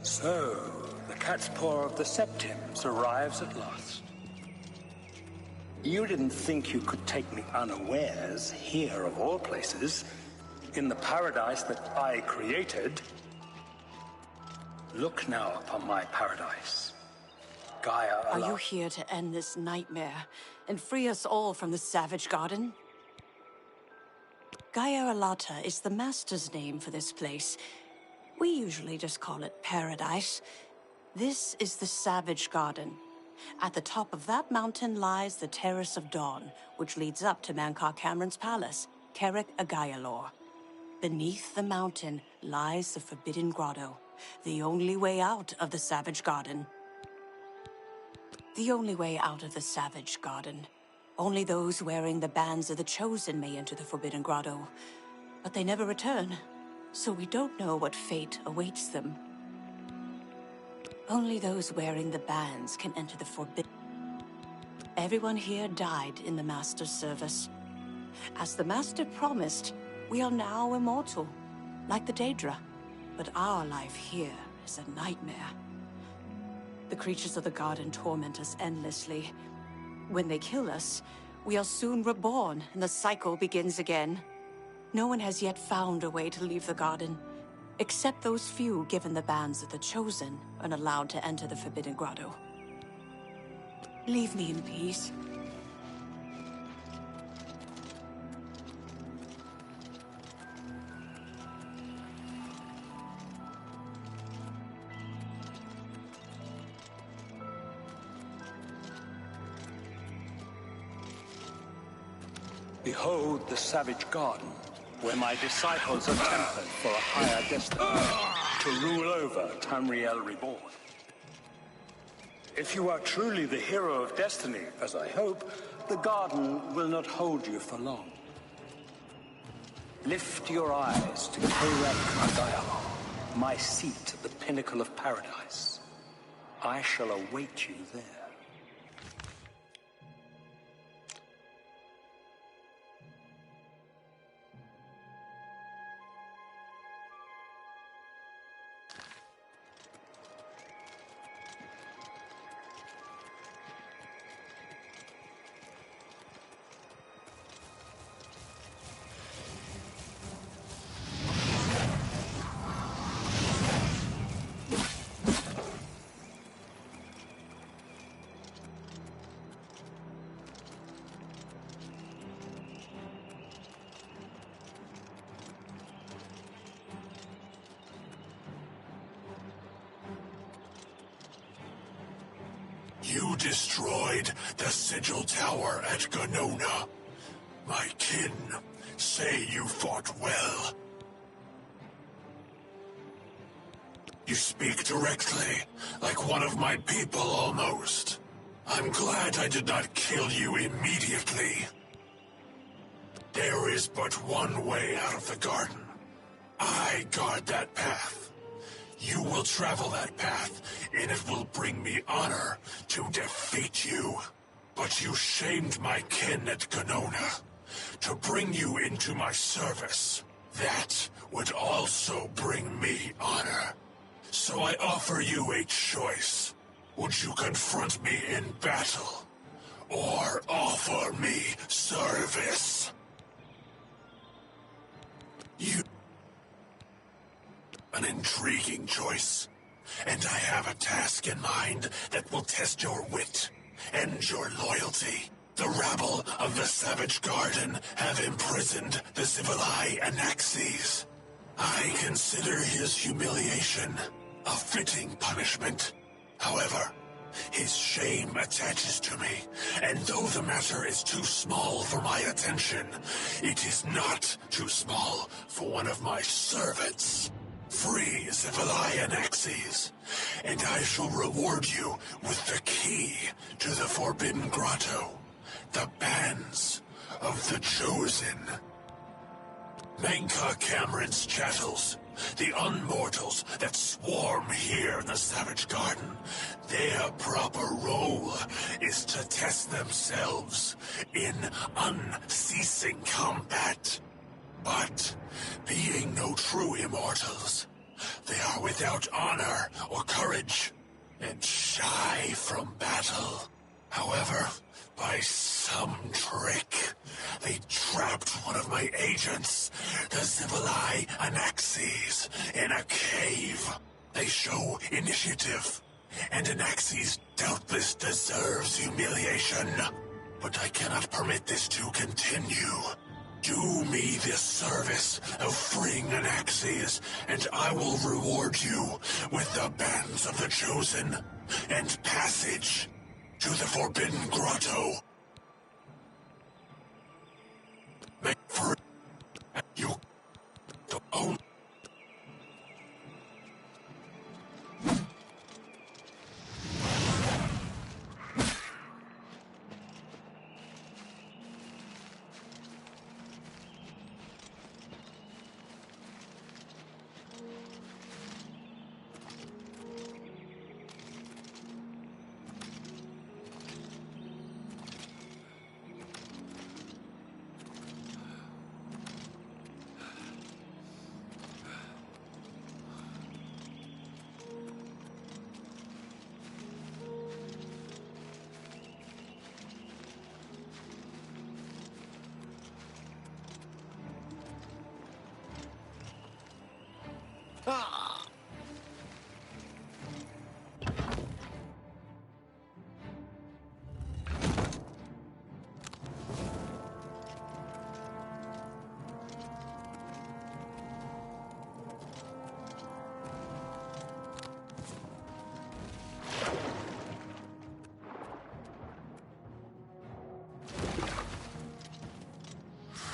So, the cat's paw of the Septims arrives at last. You didn't think you could take me unawares, here of all places, in the paradise that I created. Look now upon my paradise. Gaia Are you here to end this nightmare and free us all from the Savage Garden? Gaia Alata is the Master's name for this place. We usually just call it Paradise. This is the Savage Garden. At the top of that mountain lies the Terrace of Dawn, which leads up to Mankar Cameron's palace, Kerrick Agaialor. Beneath the mountain lies the Forbidden Grotto, the only way out of the Savage Garden. The only way out of the Savage Garden. Only those wearing the bands of the Chosen may enter the Forbidden Grotto. But they never return, so we don't know what fate awaits them. Only those wearing the bands can enter the Forbidden. Everyone here died in the Master's service. As the Master promised, we are now immortal, like the Daedra. But our life here is a nightmare. The creatures of the garden torment us endlessly. When they kill us, we are soon reborn, and the cycle begins again. No one has yet found a way to leave the garden, except those few given the bands of the Chosen and allowed to enter the Forbidden Grotto. Leave me in peace. Behold the Savage Garden, where my disciples are tempered for a higher destiny, to rule over Tamriel Reborn. If you are truly the hero of destiny, as I hope, the garden will not hold you for long. Lift your eyes to Kerrick Agaialor, my seat at the pinnacle of paradise. I shall await you there. You destroyed the Sigil Tower at Ganona. My kin say you fought well. You speak directly, like one of my people almost. I'm glad I did not kill you immediately. There is but one way out of the garden. I guard that path. You will travel that path, and it will bring me honor to defeat you. But you shamed my kin at Ganona. To bring you into my service, that would also bring me honor. So I offer you a choice. Would you confront me in battle, or offer me service? An intriguing choice. And I have a task in mind that will test your wit and your loyalty. The rabble of the Savage Garden have imprisoned the Civilai Anaxes. I consider his humiliation a fitting punishment. However, his shame attaches to me, and though the matter is too small for my attention, it is not too small for one of my servants. Free Civilai Anaxes, and I shall reward you with the key to the Forbidden Grotto, the bands of the Chosen. Mankar Cameron's chattels, the unmortals that swarm here in the Savage Garden, their proper role is to test themselves in unceasing combat. But, being no true immortals, They are without honor or courage, and shy from battle. However, by some trick, they trapped one of my agents, the Zibalai Anaxes, in a cave. They show initiative, and Anaxes doubtless deserves humiliation. But I cannot permit this to continue. Do me this service of freeing Anaxes, and I will reward you with the bands of the Chosen and passage to the Forbidden Grotto. Make free you own.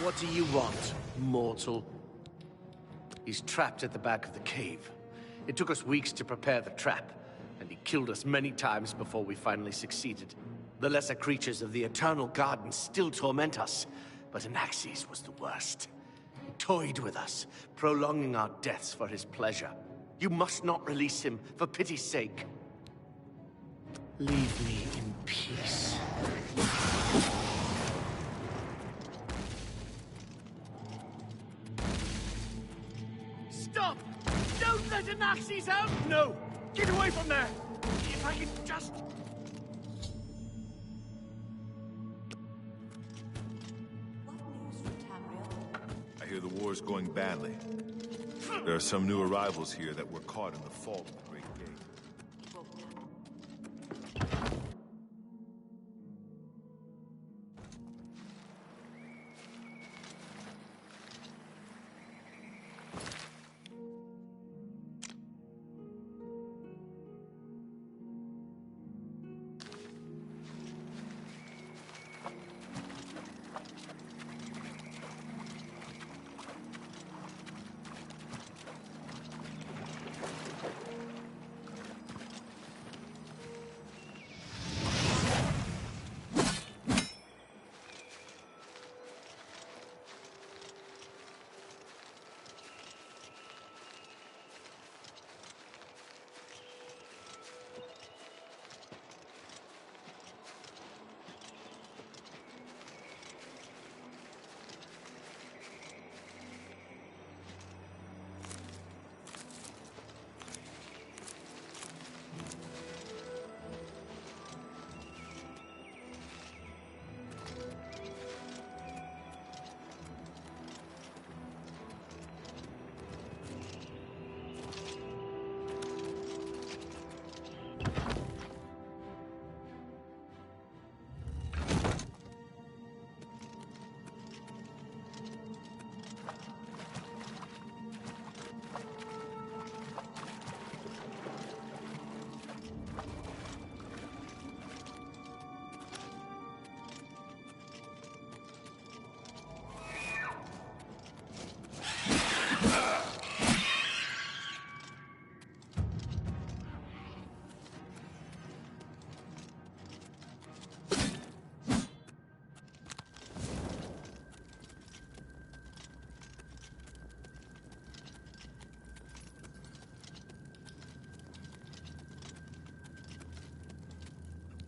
What do you want, mortal? He's trapped at the back of the cave. It took us weeks to prepare the trap, and he killed us many times before we finally succeeded. The lesser creatures of the Eternal Garden still torment us, but Anaxes was the worst. He toyed with us, prolonging our deaths for his pleasure. You must not release him, for pity's sake. Leave me in peace. Stop! Don't let Anaxes out! No! Get away from there! If I can just... What news from Tamriel? I hear the war's going badly. There are some new arrivals here that were caught in the fault of the Great Gate.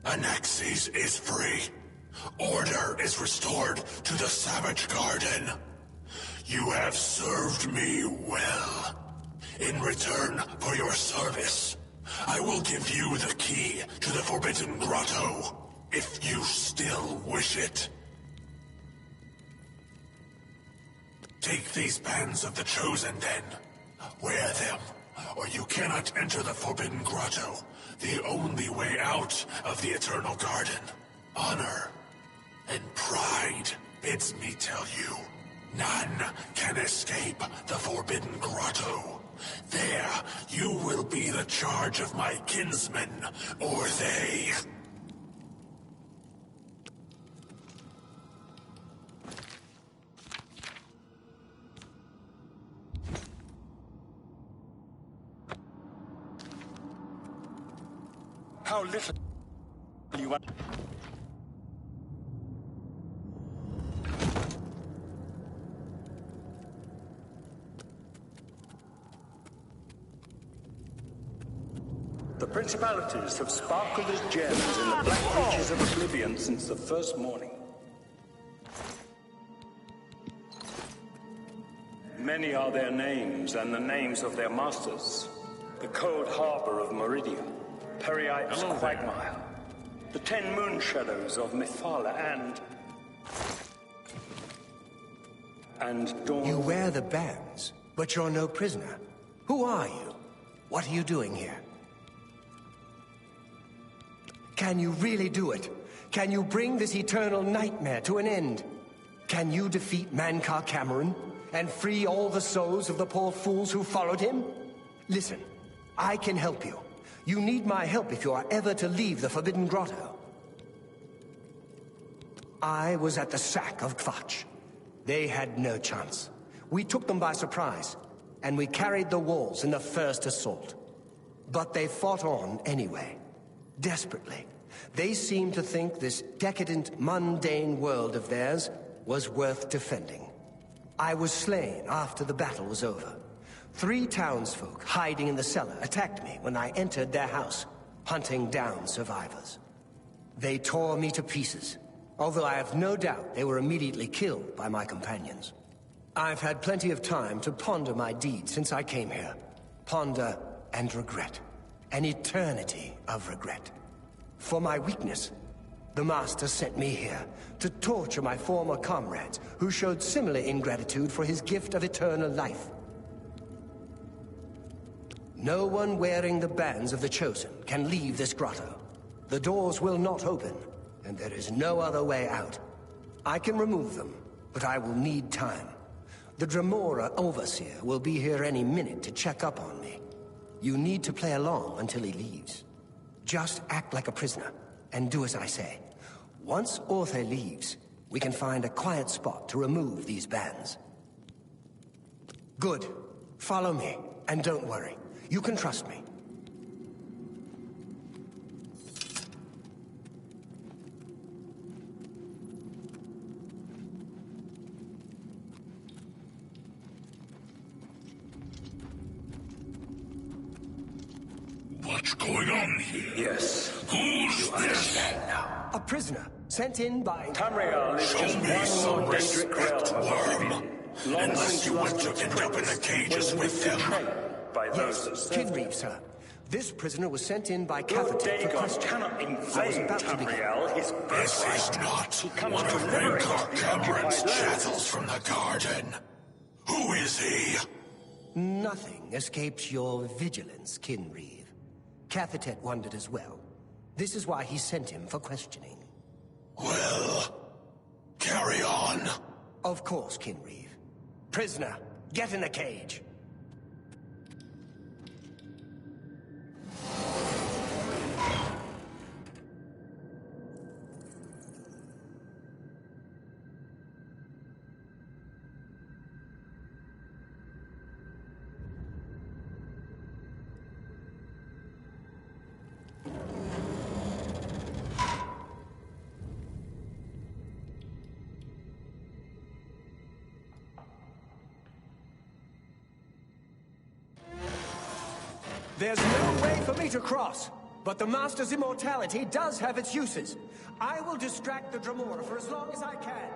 Anaxes is free. Order is restored to the Savage Garden. You have served me well, In return for your service, I will give you the key to the Forbidden Grotto, if you still wish it. Take these bands of the Chosen, then. Wear them, or you cannot enter the Forbidden Grotto, the only way out of the Eternal Garden. Honor and pride bids me tell you, none can escape the Forbidden Grotto. There, you will be the charge of my kinsmen, or they. How little you want. The principalities have sparkled as gems in the black reaches of Oblivion since the first morning. Many are their names and the names of their masters. The cold harbor of Meridian, Periite's quagmire, the 10 moon shadows of Mephala, and Dawn. You wear the bands, but you're no prisoner. Who are you? What are you doing here? Can you really do it? Can you bring this eternal nightmare to an end? Can you defeat Mankar Cameron and free all the souls of the poor fools who followed him? Listen, I can help you. You need my help if you are ever to leave the Forbidden Grotto. I was at the sack of Kvatch. They had no chance. We took them by surprise, and we carried the walls in the first assault. But they fought on anyway. Desperately. They seemed to think this decadent, mundane world of theirs was worth defending. I was slain after the battle was over. 3 townsfolk hiding in the cellar attacked me when I entered their house, hunting down survivors. They tore me to pieces, although I have no doubt they were immediately killed by my companions. I've had plenty of time to ponder my deeds since I came here. Ponder and regret. An eternity of regret. For my weakness, the Master sent me here to torture my former comrades who showed similar ingratitude for his gift of eternal life. No one wearing the bands of the Chosen can leave this grotto. The doors will not open, and there is no other way out. I can remove them, but I will need time. The Dremora Overseer will be here any minute to check up on me. You need to play along until he leaves. Just act like a prisoner, and do as I say. Once Orthe leaves, we can find a quiet spot to remove these bands. Good. Follow me, and don't worry. You can trust me. What's going on here? Yes. Who's this? Now. A prisoner, sent in by... Tamriel is Show just me one some more Daedric respect, realm of worm. Oblivion. Long Unless since you want lost to its end up in the prince, cages when with it was them. betrayed by those that Yes, served Kinreeve, sir. This prisoner was sent in by Lord Catherton for Dagon questioning. cannot I was invade about to begin. Tamriel, his This is birthright. not He comes one to of liberate Mankar the Cameron's occupied lands. chattels from the garden. Who is he? Nothing escapes your vigilance, Kinreeve. Cathertet wondered as well. This is why he sent him for questioning. Well, carry on. Of course, Kinreeve. Prisoner, get in the cage. There's no way for me to cross, but the Master's immortality does have its uses. I will distract the Dremora for as long as I can.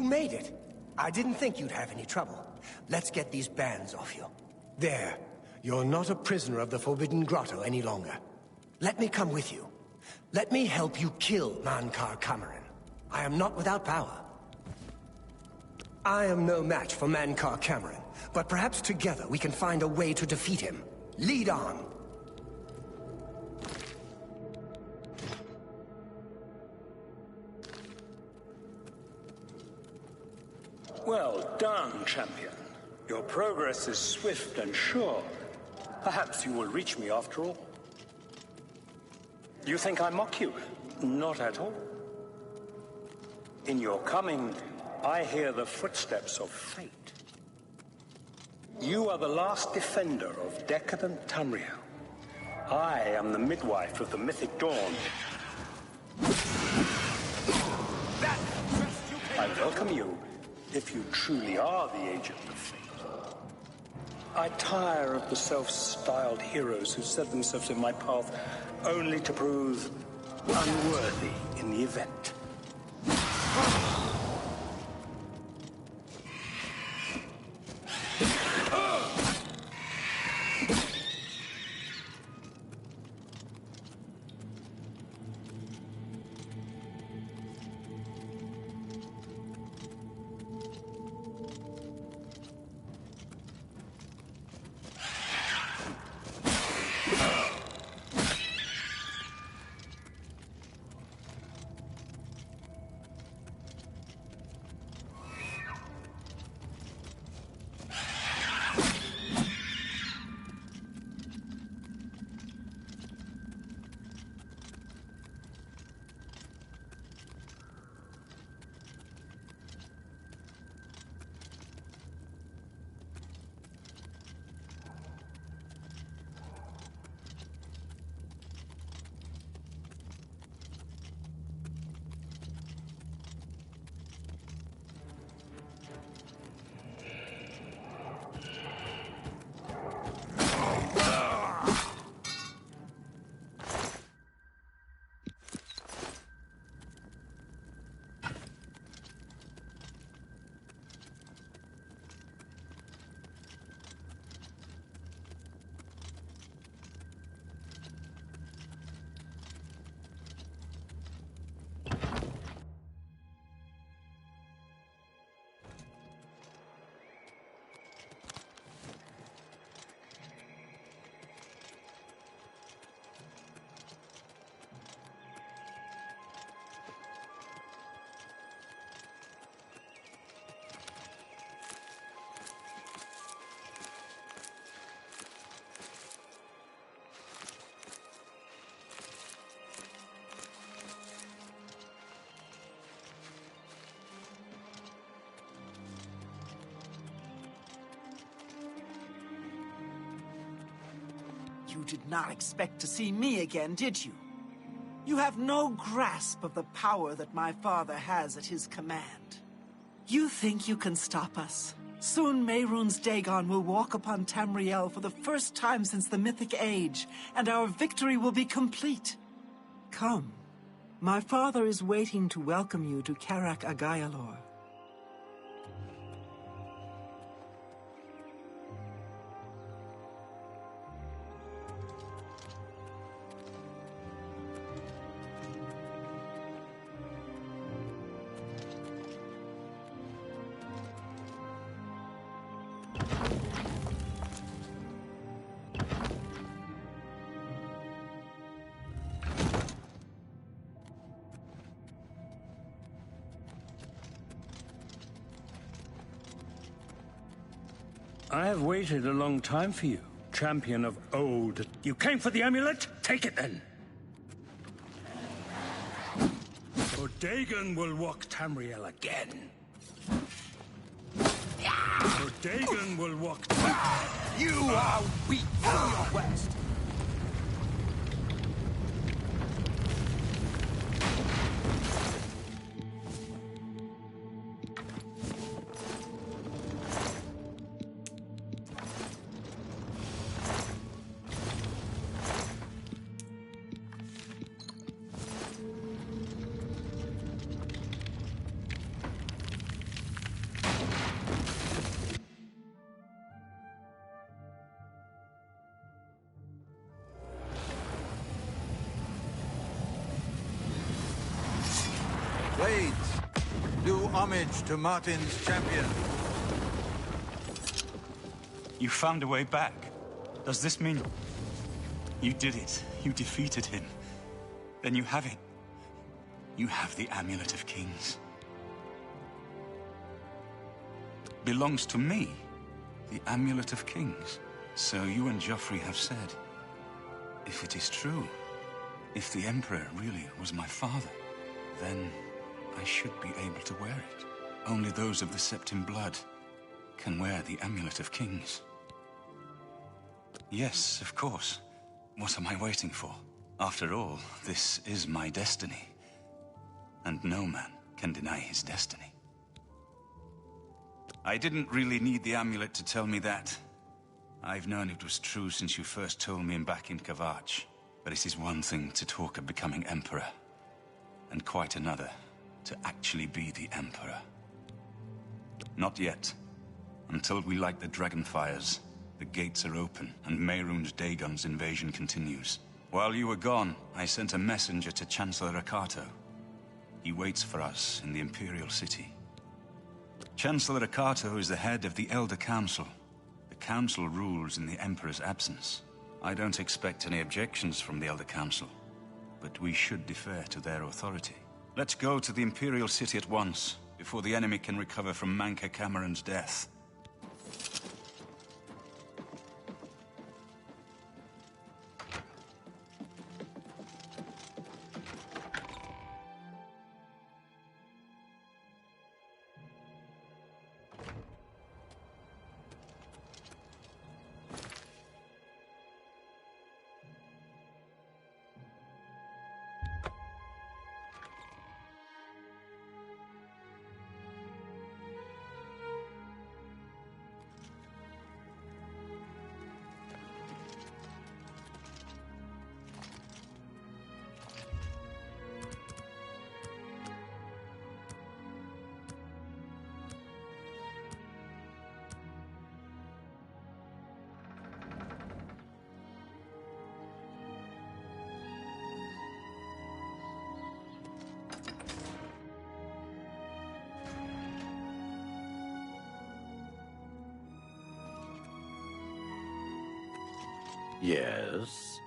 You made it. I didn't think you'd have any trouble. Let's get these bands off you. There. You're not a prisoner of the Forbidden Grotto any longer. Let me come with you. Let me help you kill Mankar Cameron. I am not without power. I am no match for Mankar Cameron, but perhaps together we can find a way to defeat him. Lead on! Well done, champion. Your progress is swift and sure. Perhaps you will reach me after all. You think I mock you? Not at all. In your coming, I hear the footsteps of fate. You are the last defender of decadent Tamriel. I am the midwife of the mythic dawn. I welcome you, if you truly are the agent of fate. I tire of the self-styled heroes who set themselves in my path only to prove unworthy in the event. You did not expect to see me again, did you? You have no grasp of the power that my father has at his command. You think you can stop us? Soon Mehrunes Dagon will walk upon Tamriel for the first time since the Mythic Age, and our victory will be complete. Come. My father is waiting to welcome you to Karak Agayalor. I have waited a long time for you, champion of old. You came for the amulet? Take it then. For Dagon will walk Tamriel again. For Dagon will walk Tamriel. You are weak for your west. Blades, do homage to Martin's champion. You found a way back. Does this mean... You did it. You defeated him. Then you have it. You have the Amulet of Kings. Belongs to me. The Amulet of Kings. So you and Joffrey have said. If it is true, if the Emperor really was my father, then I should be able to wear it. Only those of the Septim blood can wear the Amulet of Kings. Yes, of course. What am I waiting for? After all, this is my destiny. And no man can deny his destiny. I didn't really need the amulet to tell me that. I've known it was true since you first told me back in Kavach. But it is one thing to talk of becoming Emperor, and quite another to actually be the Emperor. Not yet. Until we light the Dragonfires, the gates are open, and Mehrunes Dagon's invasion continues. While you were gone, I sent a messenger to Chancellor Akato. He waits for us in the Imperial City. Chancellor Akato is the head of the Elder Council. The Council rules in the Emperor's absence. I don't expect any objections from the Elder Council, but we should defer to their authority. Let's go to the Imperial City at once, before the enemy can recover from Manca Cameron's death. Yes?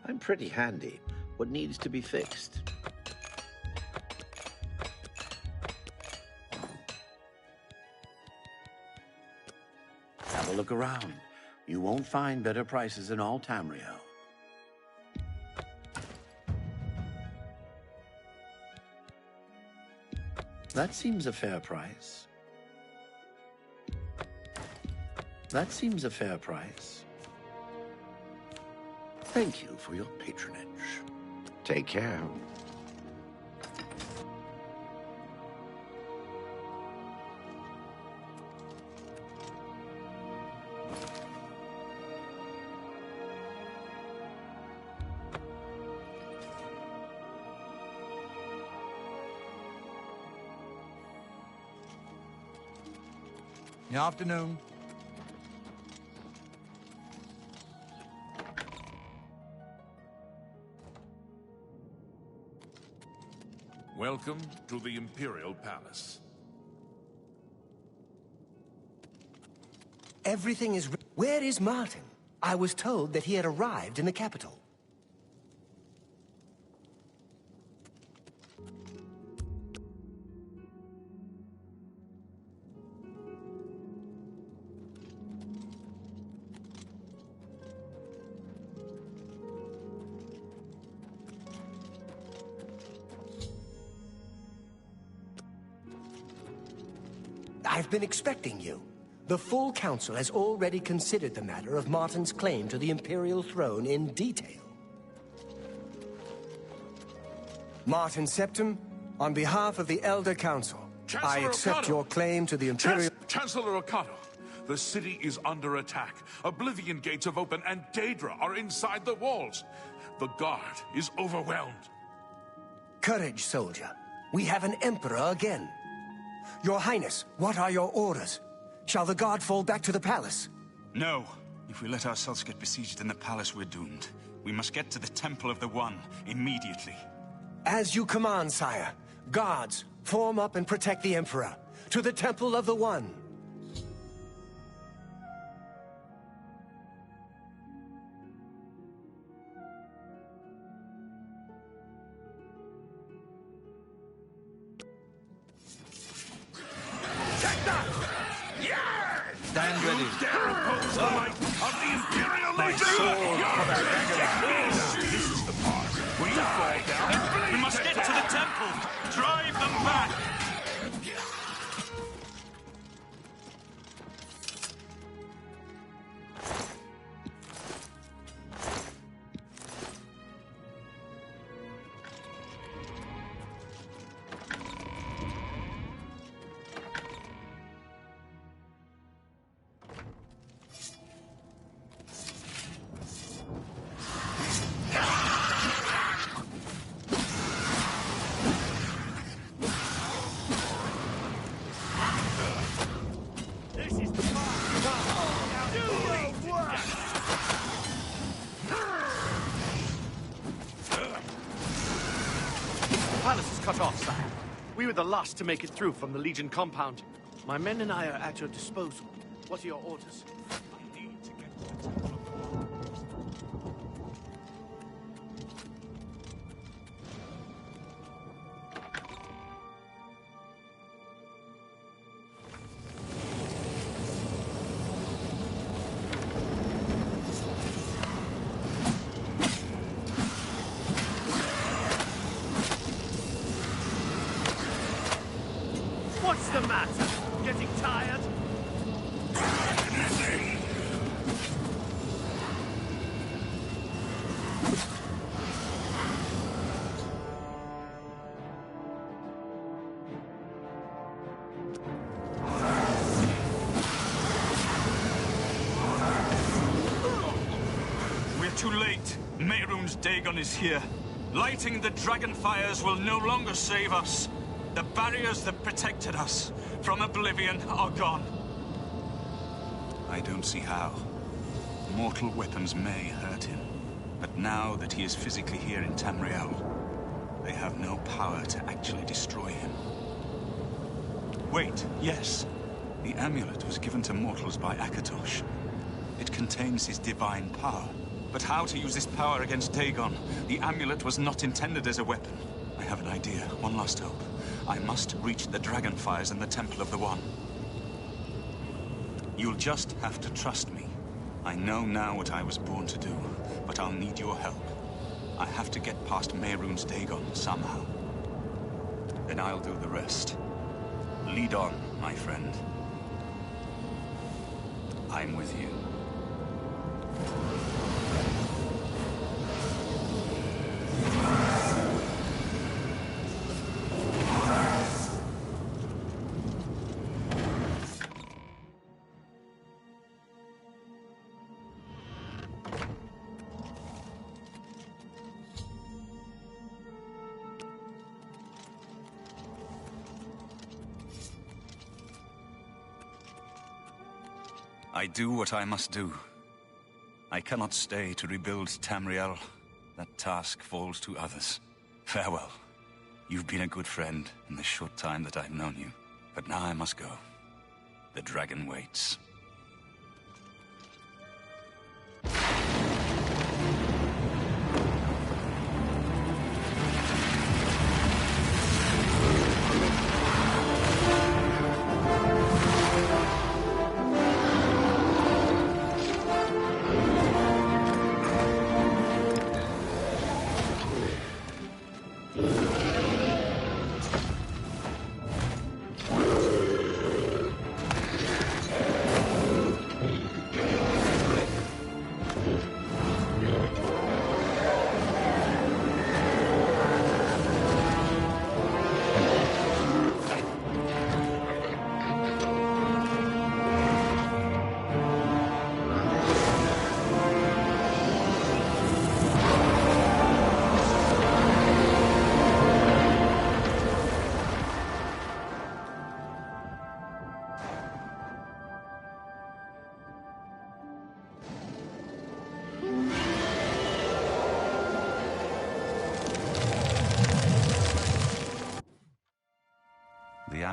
I'm pretty handy. What needs to be fixed? Have a look around. You won't find better prices in all Tamriel. That seems a fair price. That seems a fair price. Thank you for your patronage. Take care. Good afternoon. Welcome to the Imperial Palace. Everything is... Where is Martin? I was told that he had arrived in the capital. I've been expecting you. The full council has already considered the matter of Martin's claim to the Imperial throne in detail. Martin Septim, on behalf of the Elder Council, I accept your claim to the Imperial... Chancellor Okato, the city is under attack. Oblivion gates have opened and Daedra are inside the walls. The guard is overwhelmed. Courage, soldier. We have an emperor again. Your Highness, what are your orders? Shall the guard fall back to the palace? No. If we let ourselves get besieged in the palace, we're doomed. We must get to the Temple of the One immediately. As you command, sire. Guards, form up and protect the Emperor. To the Temple of the One. Stand ready. Dare oppose the might of the Imperial Legion! This is the part where you fall down. We must get to the temple! Drive them back! Cut off, sire. We were the last to make it through from the Legion compound. My men and I are at your disposal. What are your orders? I need to get to the Temple of the One. What's the matter? Getting tired? We're too late. Mehrunes Dagon is here. Lighting the dragon fires will no longer save us. The barriers that protected us from Oblivion are gone. I don't see how. Mortal weapons may hurt him, but now that he is physically here in Tamriel, they have no power to actually destroy him. Wait, yes. The amulet was given to mortals by Akatosh. It contains his divine power. But how to use this power against Dagon? The amulet was not intended as a weapon. I have an idea. One last hope. I must reach the dragonfires in the Temple of the One. You'll just have to trust me. I know now what I was born to do, but I'll need your help. I have to get past Mehrunes Dagon somehow. Then I'll do the rest. Lead on, my friend. I'm with you. I do what I must do. I cannot stay to rebuild Tamriel. That task falls to others. Farewell. You've been a good friend in the short time that I've known you. But now I must go. The dragon waits.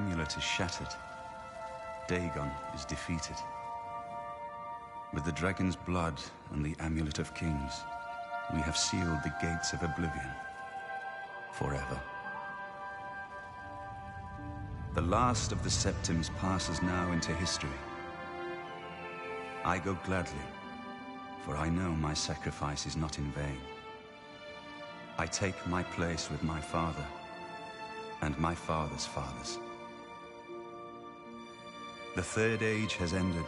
amulet is shattered. Dagon is defeated. With the dragon's blood and the Amulet of Kings, we have sealed the gates of Oblivion forever. The last of the Septims passes now into history. I go gladly, for I know my sacrifice is not in vain. I take my place with my father and my father's fathers. The Third Age has ended,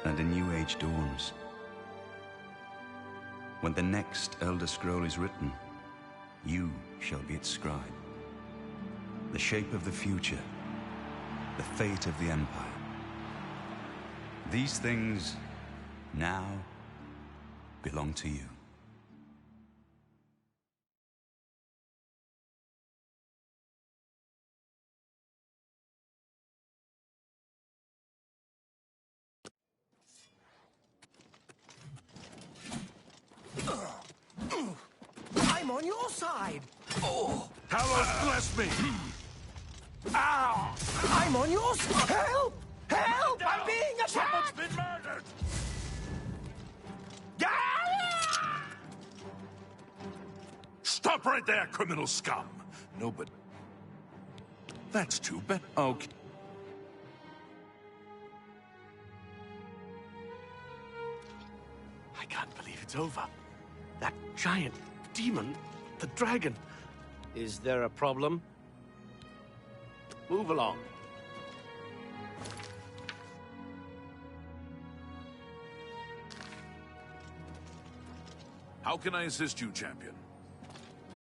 and a new age dawns. When the next Elder Scroll is written, you shall be its scribe. The shape of the future, the fate of the Empire. These things now belong to you. I'm on your side! Oh! Talos bless me! Ow! I'm on your side! Help! Help! No! I'm being attacked! Someone's been murdered! Stop right there, criminal scum! No, but... That's too bad. Okay. I can't believe it's over. That giant demon, the dragon. Is there a problem? Move along. How can I assist you, champion?